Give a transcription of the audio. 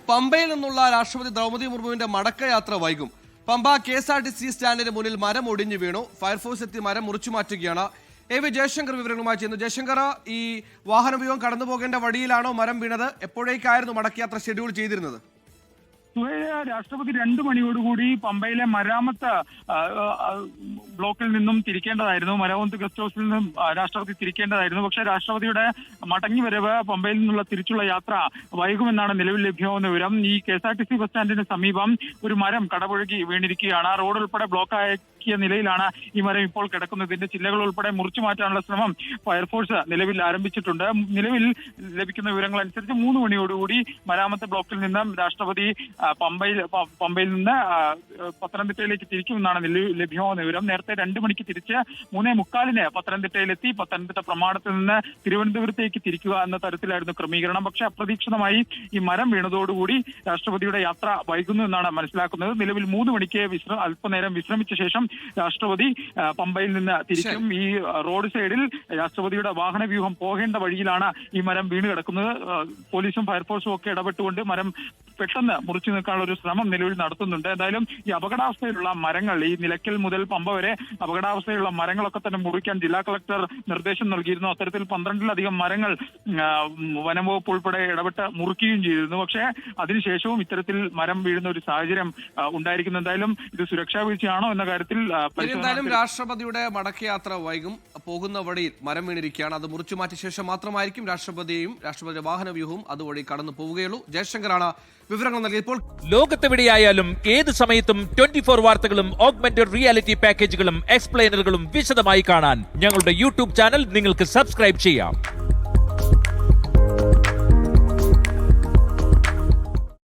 പമ്പയിൽ നിന്നുള്ള രാഷ്ട്രപതി ദ്രൗപദി മുർമുവിന്റെ മടക്കയാത്ര വൈകും. പമ്പ KSRTC സ്റ്റാൻഡിന് മുന്നിൽ മരം ഒടിഞ്ഞു വീണു. ഫയർഫോഴ്സ് എത്തി മരം മുറിച്ചു മാറ്റുകയാണ്. AV ജയശങ്കർ വിവരങ്ങളുമായി ചെയ്യുന്നു. ജയശങ്കർ, ഈ വാഹനവ്യൂഹം കടന്നു പോകേണ്ട വഴിയിലാണോ മരം വീണത്? എപ്പോഴേക്കായിരുന്നു മടക്കയാത്ര ഷെഡ്യൂൾ ചെയ്തിരുന്നത്? രാഷ്ട്രപതി 2 മണിയോടുകൂടി പമ്പയിലെ മരാമത്ത് ബ്ലോക്കിൽ നിന്നും തിരിക്കേണ്ടതായിരുന്നു. മരാമത്ത് ഗസ്റ്റ് ഹൗസിൽ നിന്നും രാഷ്ട്രപതി തിരിക്കേണ്ടതായിരുന്നു. പക്ഷേ രാഷ്ട്രപതിയുടെ മടങ്ങി വരവ് പമ്പയിൽ നിന്നുള്ള തിരിച്ചുള്ള യാത്ര വൈകുമെന്നാണ് നിലവിൽ ലഭ്യമാകുന്ന വിവരം. ഈ KSRTC ബസ് സ്റ്റാൻഡിന് സമീപം ഒരു മരം കടപുഴകി വീണിരിക്കുകയാണ്. റോഡ് ഉൾപ്പെടെ ബ്ലോക്കാക്കിയ നിലയിലാണ് ഈ മരം ഇപ്പോൾ കിടക്കുന്നത്. ഇതിന്റെ ചില്ലകൾ ഉൾപ്പെടെ മുറിച്ചു മാറ്റാനുള്ള ശ്രമം ഫയർഫോഴ്സ് നിലവിൽ ആരംഭിച്ചിട്ടുണ്ട്. നിലവിൽ ലഭിക്കുന്ന വിവരങ്ങൾ അനുസരിച്ച് 3 മണിയോടുകൂടി മരാമത്ത് ബ്ലോക്കിൽ നിന്നും രാഷ്ട്രപതി പമ്പയിൽ നിന്ന് പത്തനംതിട്ടയിലേക്ക് തിരിക്കുമെന്നാണ് ലഭ്യമാകുന്ന വിവരം. നേരത്തെ 2 മണിക്ക് തിരിച്ച് 3:45 പത്തനംതിട്ടയിലെത്തി പത്തനംതിട്ട പ്രമാണത്തിൽ നിന്ന് തിരുവനന്തപുരത്തേക്ക് തിരിക്കുക എന്ന തരത്തിലായിരുന്നു ക്രമീകരണം. പക്ഷേ അപ്രതീക്ഷിതമായി ഈ മരം വീണതോടുകൂടി രാഷ്ട്രപതിയുടെ യാത്ര വൈകുന്നു എന്നാണ് മനസ്സിലാക്കുന്നത്. നിലവിൽ 3 മണിക്ക് അല്പനേരം വിശ്രമിച്ച ശേഷം രാഷ്ട്രപതി പമ്പയിൽ നിന്ന് തിരിക്കും. ഈ റോഡ് സൈഡിൽ രാഷ്ട്രപതിയുടെ വാഹനവ്യൂഹം പോകേണ്ട വഴിയിലാണ് ഈ മരം വീണ് കിടക്കുന്നത്. പോലീസും ഫയർഫോഴ്സും ഒക്കെ ഇടപെട്ടുകൊണ്ട് മരം പെട്ടെന്ന് മുറിച്ചു നിൽക്കാനുള്ള ഒരു ശ്രമം നിലവിൽ നടത്തുന്നുണ്ട്. എന്തായാലും ഈ അപകടാവസ്ഥയിലുള്ള മരങ്ങൾ, ഈ നിലയ്ക്കൽ മുതൽ പമ്പ വരെ അപകടാവസ്ഥയിലുള്ള മരങ്ങളൊക്കെ തന്നെ മുറിക്കാൻ ജില്ലാ കളക്ടർ നിർദ്ദേശം നൽകിയിരുന്നു. അത്തരത്തിൽ 12-ലധികം മരങ്ങൾ വനം വകുപ്പ് ഉൾപ്പെടെ ഇടപെട്ട് മുറിക്കുകയും ചെയ്തിരുന്നു. പക്ഷേ അതിനുശേഷവും ഇത്തരത്തിൽ മരം വീഴുന്ന ഒരു സാഹചര്യം ഉണ്ടായിരിക്കുന്നു. എന്തായാലും ഇത് സുരക്ഷാ വീഴ്ചയാണോ എന്ന കാര്യത്തിൽ എന്തായാലും രാഷ്ട്രപതിയുടെ മടക്കയാത്ര വൈകും. പോകുന്ന വഴിയിൽ മരം വീണിരിക്കുകയാണ്. അത് മുറിച്ചു മാറ്റിയ ശേഷം മാത്രമായിരിക്കും രാഷ്ട്രപതിയുടെ വാഹനവ്യൂഹവും അതുവഴി കടന്നു പോവുകയുള്ളൂ. ജയശങ്കറാണ് വിവരങ്ങൾ നൽകിയപ്പോൾ. ലോകത്തെവിടെയായാലും ഏത് സമയത്തും 24 വാർത്തകളും ഓഗ്മെന്റഡ് റിയാലിറ്റി പാക്കേജുകളും എക്സ്പ്ലെയിനറുകളും വിശദമായി കാണാൻ ഞങ്ങളുടെ YouTube ചാനൽ നിങ്ങൾക്ക് സബ്സ്ക്രൈബ് ചെയ്യാം.